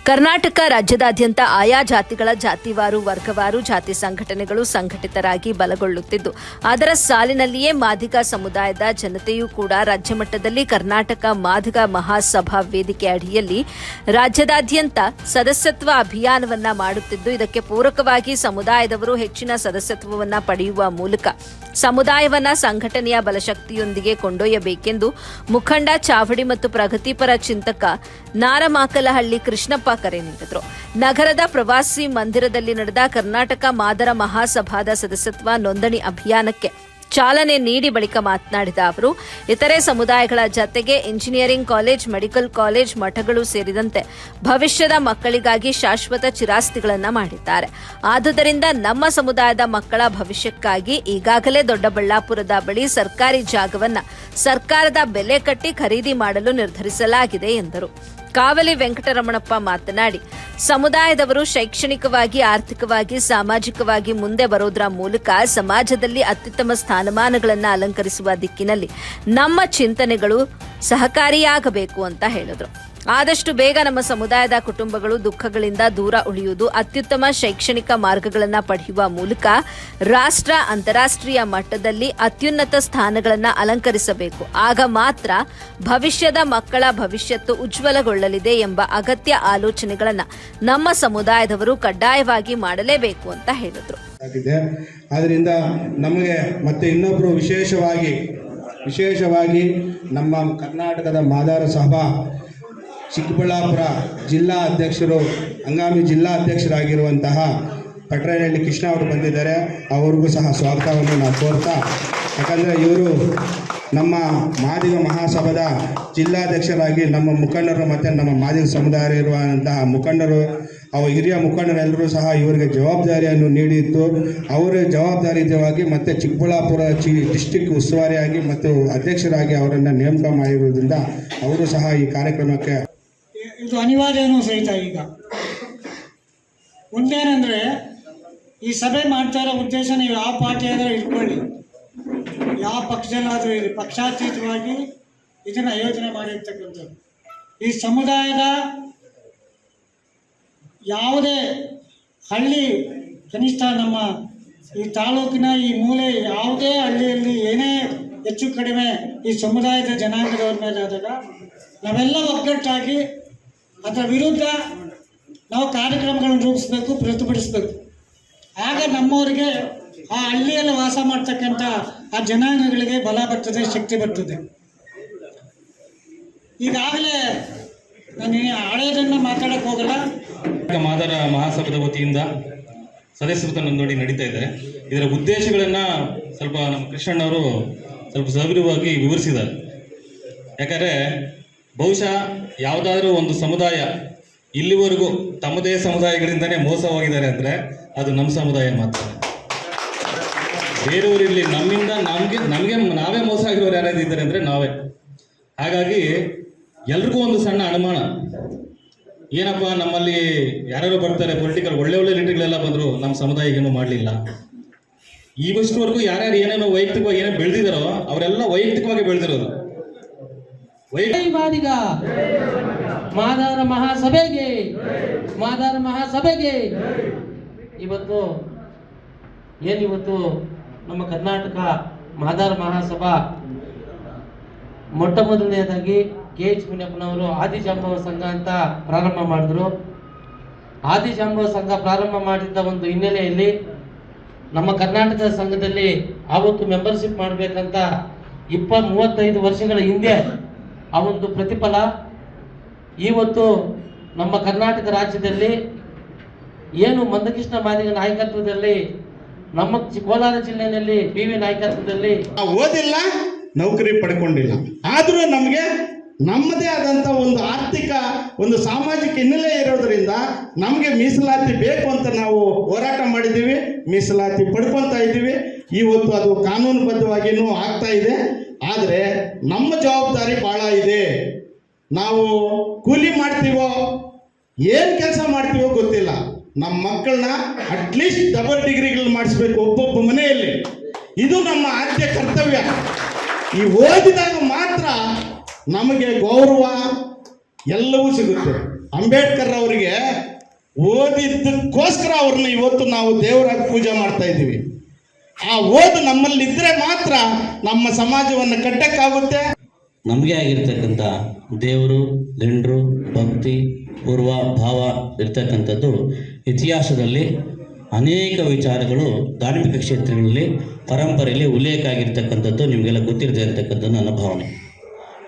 ಕರ್ನಾಟಕ ರಾಜ್ಯದಾದ್ಯಂತ ಆಯಾ ಜಾತಿಗಳ ಜಾತಿವಾರು ವರ್ಗವಾರು ಜಾತಿ ಸಂಘಟನೆಗಳು ಸಂಘಟಿತರಾಗಿ ಬಲಗೊಳ್ಳುತ್ತಿದ್ದು, ಅದರ ಸಾಲಿನಲ್ಲಿಯೇ ಮಾದಿಗ ಸಮುದಾಯದ ಜನತೆಯೂ ಕೂಡ ರಾಜ್ಯಮಟ್ಟದಲ್ಲಿ ಕರ್ನಾಟಕ ಮಾದಿಗ ಮಹಾಸಭಾ ವೇದಿಕೆ ಅಡಿಯಲ್ಲಿ ರಾಜ್ಯದಾದ್ಯಂತ ಸದಸ್ಯತ್ವ ಅಭಿಯಾನವನ್ನ ಮಾಡುತ್ತಿದ್ದು, ಇದಕ್ಕೆ ಪೂರಕವಾಗಿ ಸಮುದಾಯದವರು ಹೆಚ್ಚಿನ ಸದಸ್ಯತ್ವವನ್ನು ಪಡೆಯುವ ಮೂಲಕ ಸಮುದಾಯವನ್ನ ಸಂಘಟನೆಯ ಬಲಶಕ್ತಿಯೊಂದಿಗೆ ಕೊಂಡೊಯ್ಯಬೇಕೆಂದು ಮುಖಂಡ ಚಾವಡಿ ಮತ್ತು ಪ್ರಗತಿಪರ ಚಿಂತಕ ನಾರಮಾಕಲಹಳ್ಳಿ ಕೃಷ್ಣಪ್ಪ ಕರೆ ನೀಡಿದರು. ನಗರದ ಪ್ರವಾಸಿ ಮಂದಿರದಲ್ಲಿ ನಡೆದ ಕರ್ನಾಟಕ ಮಾದರ ಮಹಾಸಭಾದ ಸದಸ್ಯತ್ವ ನೋಂದಣಿ ಅಭಿಯಾನಕ್ಕೆ ಚಾಲನೆ ನೀಡಿ ಬಳಿಕ ಮಾತನಾಡಿದ ಅವರು, ಇತರೆ ಸಮುದಾಯಗಳ ಜತೆಗೆ ಇಂಜಿನಿಯರಿಂಗ್ ಕಾಲೇಜ್, ಮೆಡಿಕಲ್ ಕಾಲೇಜ್, ಮಠಗಳು ಸೇರಿದಂತೆ ಭವಿಷ್ಯದ ಮಕ್ಕಳಿಗಾಗಿ ಶಾಶ್ವತ ಚಿರಾಸ್ತಿಗಳನ್ನು ಮಾಡಿದ್ದಾರೆ. ಆದುದರಿಂದ ನಮ್ಮ ಸಮುದಾಯದ ಮಕ್ಕಳ ಭವಿಷ್ಯಕ್ಕಾಗಿ ಈಗಾಗಲೇ ದೊಡ್ಡಬಳ್ಳಾಪುರದ ಬಳಿ ಸರ್ಕಾರಿ ಜಾಗವನ್ನು ಸರ್ಕಾರದ ಬೆಲೆ ಕಟ್ಟಿ ಖರೀದಿ ಮಾಡಲು ನಿರ್ಧರಿಸಲಾಗಿದೆ ಎಂದರು. ಕಾವಲಿ ವೆಂಕಟರಮಣಪ್ಪ ಮಾತನಾಡಿ, ಸಮುದಾಯದವರು ಶೈಕ್ಷಣಿಕವಾಗಿ, ಆರ್ಥಿಕವಾಗಿ, ಸಾಮಾಜಿಕವಾಗಿ ಮುಂದೆ ಬರೋದರ ಮೂಲಕ ಸಮಾಜದಲ್ಲಿ ಅತ್ಯುತ್ತಮ ಸ್ಥಾನಮಾನಗಳನ್ನು ಅಲಂಕರಿಸುವ ದಿಕ್ಕಿನಲ್ಲಿ ನಮ್ಮ ಚಿಂತನೆಗಳು ಸಹಕಾರಿಯಾಗಬೇಕು ಅಂತ ಹೇಳಿದರು. ಆದಷ್ಟು ಬೇಗ ನಮ್ಮ ಸಮುದಾಯದ ಕುಟುಂಬಗಳು ದುಃಖಗಳಿಂದ ದೂರ ಉಳಿಯುವುದು, ಅತ್ಯುತ್ತಮ ಶೈಕ್ಷಣಿಕ ಮಾರ್ಗಗಳನ್ನು ಪಡೆಯುವ ಮೂಲಕ ರಾಷ್ಟ್ರ, ಅಂತಾರಾಷ್ಟ್ರೀಯ ಮಟ್ಟದಲ್ಲಿ ಅತ್ಯುನ್ನತ ಸ್ಥಾನಗಳನ್ನು ಅಲಂಕರಿಸಬೇಕು. ಆಗ ಮಾತ್ರ ಭವಿಷ್ಯದ ಮಕ್ಕಳ ಭವಿಷ್ಯತ್ತು ಉಜ್ವಲಗೊಳ್ಳಲಿದೆ ಎಂಬ ಅಗತ್ಯ ಆಲೋಚನೆಗಳನ್ನು ನಮ್ಮ ಸಮುದಾಯದವರು ಕಡ್ಡಾಯವಾಗಿ ಮಾಡಲೇಬೇಕು ಅಂತ ಹೇಳಿದರು. ಆದ್ದರಿಂದ ನಮಗೆ ಮತ್ತೆ ಇನ್ನೊಬ್ಬರು ವಿಶೇಷವಾಗಿ ನಮ್ಮ ಕರ್ನಾಟಕದ ಮಾದಾರ ಸಭಾ ಚಿಕ್ಕಬಳ್ಳಾಪುರ ಜಿಲ್ಲಾ ಅಧ್ಯಕ್ಷರು, ಹಂಗಾಮಿ ಜಿಲ್ಲಾ ಅಧ್ಯಕ್ಷರಾಗಿರುವಂತಹ ಪಟ್ರೇನಹಳ್ಳಿ ಕೃಷ್ಣ ಅವರು ಬಂದಿದ್ದಾರೆ. ಅವ್ರಿಗೂ ಸಹ ಸ್ವಾಗತವನ್ನು ನಾವು ಕೋರ್ತಾ, ಯಾಕಂದರೆ ಇವರು ನಮ್ಮ ಮಾದಿಗ ಮಹಾಸಭಾದ ಜಿಲ್ಲಾಧ್ಯಕ್ಷರಾಗಿ ನಮ್ಮ ಮುಖಂಡರು ಮತ್ತು ನಮ್ಮ ಮಾದಿಗ ಸಮುದಾಯ ಇರುವಂತಹ ಮುಖಂಡರು, ಹಿರಿಯ ಮುಖಂಡರೆಲ್ಲರೂ ಸಹ ಇವರಿಗೆ ಜವಾಬ್ದಾರಿಯನ್ನು ನೀಡಿದ್ದು, ಅವರ ಜವಾಬ್ದಾರಿಯುತವಾಗಿ ಮತ್ತು ಚಿಕ್ಕಬಳ್ಳಾಪುರ ಡಿಸ್ಟಿಕ್ ಉಸ್ತುವಾರಿಯಾಗಿ ಮತ್ತು ಅಧ್ಯಕ್ಷರಾಗಿ ಅವರನ್ನು ನೇಮಕ ಮಾಡಿರುವುದರಿಂದ ಅವರು ಸಹ ಈ ಕಾರ್ಯಕ್ರಮಕ್ಕೆ ಇದು ಅನಿವಾರ್ಯನೂ ಸಹಿತ. ಈಗ ಒಂದೇನೆಂದರೆ, ಈ ಸಭೆ ಮಾಡ್ತಾ ಇರೋ ಉದ್ದೇಶ, ನೀವು ಯಾವ ಪಾರ್ಟಿ ಆದರೂ ಇಟ್ಕೊಳ್ಳಿ, ಯಾವ ಪಕ್ಷದಲ್ಲಾದರೂ ಇರಲಿ, ಪಕ್ಷಾತೀತವಾಗಿ ಇದನ್ನು ಯೋಚನೆ ಮಾಡಿರ್ತಕ್ಕಂಥದ್ದು. ಈ ಸಮುದಾಯದ ಯಾವುದೇ ಹಳ್ಳಿ, ಕನಿಷ್ಠ ನಮ್ಮ ಈ ತಾಲೂಕಿನ ಈ ಮೂಲೆ ಯಾವುದೇ ಹಳ್ಳಿಯಲ್ಲಿ ಏನೇ ಹೆಚ್ಚು ಕಡಿಮೆ ಈ ಸಮುದಾಯದ ಜನಾಂಗದವ್ರ ಮೇಲೆ ಆದಾಗ ನಾವೆಲ್ಲ ಒಗ್ಗಟ್ಟಾಗಿ ಅದರ ವಿರುದ್ಧ ನಾವು ಕಾರ್ಯಕ್ರಮಗಳನ್ನು ರೂಪಿಸಬೇಕು, ಪ್ರತಿಭಟಿಸಬೇಕು. ಆಗ ನಮ್ಮವರಿಗೆ, ಆ ಹಳ್ಳಿಯಲ್ಲಿ ವಾಸ ಮಾಡ್ತಕ್ಕಂಥ ಆ ಜನಾಂಗಗಳಿಗೆ ಬಲ ಬರ್ತದೆ, ಶಕ್ತಿ ಬರ್ತದೆ. ಈಗಾಗಲೇ ನಾನು ಹಳೆಯದನ್ನು ಮಾತಾಡಕ್ಕೆ ಹೋಗಲ್ಲ. ಮಾದರ ಮಹಾಸಭಾದ ವತಿಯಿಂದ ಸದಸ್ಯತ್ವ ನೋಂದಣಿ ನಡೀತಾ ಇದೆ. ಇದರ ಉದ್ದೇಶಗಳನ್ನು ಸ್ವಲ್ಪ ನಮ್ಮ ಕೃಷ್ಣಣ್ಣವರು ಸ್ವಲ್ಪ ಸವಿರವಾಗಿ ವಿವರಿಸಿದ್ದಾರೆ. ಯಾಕಂದರೆ ಬಹುಶಃ ಯಾವುದಾದ್ರೂ ಒಂದು ಸಮುದಾಯ ಇಲ್ಲಿವರೆಗೂ ತಮ್ಮದೇ ಸಮುದಾಯಗಳಿಂದನೇ ಮೋಸ ಹೋಗಿದ್ದಾರೆ ಅಂದರೆ ಅದು ನಮ್ಮ ಸಮುದಾಯ ಮಾತ್ರ. ಬೇರೆಯವರು ಇಲ್ಲಿ ನಮ್ಮಿಂದ ನಮಗೆ ನಾವೇ ಮೋಸ ಆಗಿರೋರು ಯಾರಾದ್ರು ಇದ್ದಾರೆ ಅಂದರೆ ನಾವೇ. ಹಾಗಾಗಿ ಎಲ್ರಿಗೂ ಒಂದು ಸಣ್ಣ ಅನುಮಾನ, ಏನಪ್ಪ ನಮ್ಮಲ್ಲಿ ಯಾರ್ಯಾರು ಬರ್ತಾರೆ ಪೊಲಿಟಿಕಲ್ ಒಳ್ಳೆ ಲೀಡರ್ಗಳೆಲ್ಲ ಬಂದರು, ನಮ್ಮ ಸಮುದಾಯ ಏನೂ ಮಾಡಲಿಲ್ಲ. ಇವಷ್ಟುವರೆಗೂ ಯಾರ್ಯಾರು ಏನೇನೋ ವೈಯಕ್ತಿಕವಾಗಿ ಏನೇನು ಬೆಳೆದಿದ್ದಾರೋ ಅವರೆಲ್ಲ ವೈಯಕ್ತಿಕವಾಗಿ ಬೆಳೆದಿರೋದು. ಮಾದಿಗ ಮಾದಾರ ಮಹಾಸಭೆಗೆ ಇವತ್ತು ನಮ್ಮ ಕರ್ನಾಟಕ ಮಾದಾರ ಮಹಾಸಭಾ ಮೊಟ್ಟ ಮೊದಲನೇದಾಗಿ KH ಮುನಿಯಪ್ಪನವರು ಆದಿಜಾಂಬವ ಸಂಘ ಅಂತ ಪ್ರಾರಂಭ ಮಾಡಿದ್ರು. ಆದಿಜಾಂಬವ ಸಂಘ ಪ್ರಾರಂಭ ಮಾಡಿದ್ದ ಒಂದು ಹಿನ್ನೆಲೆಯಲ್ಲಿ ನಮ್ಮ ಕರ್ನಾಟಕ ಸಂಘದಲ್ಲಿ ಆವತ್ತು ಮೆಂಬರ್ಶಿಪ್ ಮಾಡಬೇಕಂತ 35 ವರ್ಷಗಳ ಹಿಂದೆ ಆ ಒಂದು ಪ್ರತಿಫಲ ಇವತ್ತು ನಮ್ಮ ಕರ್ನಾಟಕ ರಾಜ್ಯದಲ್ಲಿ ಏನು ಮಂದಕೃಷ್ಣ ಮಾದಿಗ ನಾಯಕತ್ವದಲ್ಲಿ, ನಮ್ಮ ಕೋಲಾರ ಜಿಲ್ಲೆಯಲ್ಲಿ PV ನಾಯಕತ್ವದಲ್ಲಿ ಓದಿಲ್ಲ, ನೌಕರಿ ಪಡ್ಕೊಂಡಿಲ್ಲ, ಆದರೂ ನಮಗೆ ನಮ್ಮದೇ ಆದಂಥ ಒಂದು ಆರ್ಥಿಕ, ಒಂದು ಸಾಮಾಜಿಕ ಹಿನ್ನೆಲೆ ಇರೋದರಿಂದ ನಮಗೆ ಮೀಸಲಾತಿ ಬೇಕು ಅಂತ ನಾವು ಹೋರಾಟ ಮಾಡಿದ್ದೀವಿ. ಮೀಸಲಾತಿ ಪಡ್ಕೊತಾ ಇದ್ದೀವಿ. ಇವತ್ತು ಅದು ಕಾನೂನುಬದ್ಧವಾಗಿಯೂ ಆಗ್ತಾ ಇದೆ. ಆದರೆ ನಮ್ಮ ಜವಾಬ್ದಾರಿ ಭಾಳ ಇದೆ. ನಾವು ಕೂಲಿ ಮಾಡ್ತೀವೋ, ಏನು ಕೆಲಸ ಮಾಡ್ತೀವೋ ಗೊತ್ತಿಲ್ಲ. ನಮ್ಮ ಮಕ್ಕಳನ್ನ ಅಟ್ಲೀಸ್ಟ್ ಡಬಲ್ ಡಿಗ್ರಿಗಳು ಮಾಡಿಸ್ಬೇಕು ಒಬ್ಬೊಬ್ಬ ಮನೆಯಲ್ಲಿ. ಇದು ನಮ್ಮ ಆದ್ಯ ಕರ್ತವ್ಯ. ಈ ಓದಿದಾಗ ಮಾತ್ರ ನಮಗೆ ಗೌರವ ಎಲ್ಲವೂ ಸಿಗುತ್ತೆ. ಅಂಬೇಡ್ಕರ್ ಅವರಿಗೆ ಓದಿದ್ದಕ್ಕೋಸ್ಕರ ಅವ್ರನ್ನ ಇವತ್ತು ನಾವು ದೇವರಾಗಿ ಪೂಜೆ ಮಾಡ್ತಾ ಇದ್ದೀವಿ. ಆ ಓದು ನಮ್ಮಲ್ಲಿದ್ದರೆ ಮಾತ್ರ ನಮ್ಮ ಸಮಾಜವನ್ನು ಕಟ್ಟಕ್ಕಾಗುತ್ತೆ. ನಮಗೆ ಆಗಿರ್ತಕ್ಕಂಥ ದೇವರು, ಗಂಡರು, ಭಕ್ತಿ, ಪೂರ್ವ ಭಾವ ಇರ್ತಕ್ಕಂಥದ್ದು ಇತಿಹಾಸದಲ್ಲಿ ಅನೇಕ ವಿಚಾರಗಳು ಧಾರ್ಮಿಕ ಕ್ಷೇತ್ರಗಳಲ್ಲಿ ಪರಂಪರೆಯಲ್ಲಿ ಉಲ್ಲೇಖ ಆಗಿರ್ತಕ್ಕಂಥದ್ದು ನಿಮಗೆಲ್ಲ ಗೊತ್ತಿರದೇ ಇರತಕ್ಕಂಥದ್ದು ನನ್ನ ಭಾವನೆ.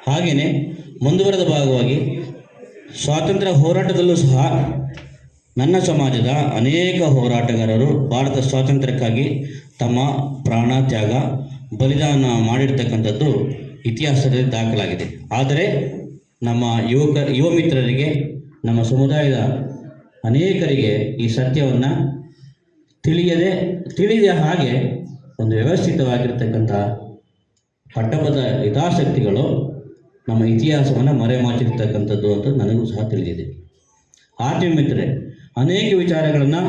ಹಾಗೆಯೇ ಮುಂದುವರೆದ ಭಾಗವಾಗಿ ಸ್ವಾತಂತ್ರ್ಯ ಹೋರಾಟದಲ್ಲೂ ಸಹ ನನ್ನ ಸಮಾಜದ ಅನೇಕ ಹೋರಾಟಗಾರರು ಭಾರತ ಸ್ವಾತಂತ್ರ್ಯಕ್ಕಾಗಿ ತಮ್ಮ ಪ್ರಾಣ ತ್ಯಾಗ ಬಲಿದಾನ ಮಾಡಿರ್ತಕ್ಕಂಥದ್ದು ಇತಿಹಾಸದಲ್ಲಿ ದಾಖಲಾಗಿದೆ. ಆದರೆ ನಮ್ಮ ಯುವ ಮಿತ್ರರಿಗೆ, ನಮ್ಮ ಸಮುದಾಯದ ಅನೇಕರಿಗೆ ಈ ಸತ್ಯವನ್ನು ತಿಳಿದ ಹಾಗೆ ಒಂದು ವ್ಯವಸ್ಥಿತವಾಗಿರ್ತಕ್ಕಂಥ ಪಟ್ಟಭದ್ರ ಹಿತಾಸಕ್ತಿಗಳು ನಮ್ಮ ಇತಿಹಾಸವನ್ನು ಮರೆಮಾಚಿರ್ತಕ್ಕಂಥದ್ದು ಅಂತ ನನಗೂ ಸಹ ತಿಳಿದಿದೆ. ಆತ್ಮೀಯ ಮಿತ್ರರೇ, ಅನೇಕ ವಿಚಾರಗಳನ್ನು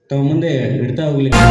ತಮ್ಮ ಮುಂದೆ ಇಡ್ತಾ ಹೋಗ್ಲಿಕ್ಕೆ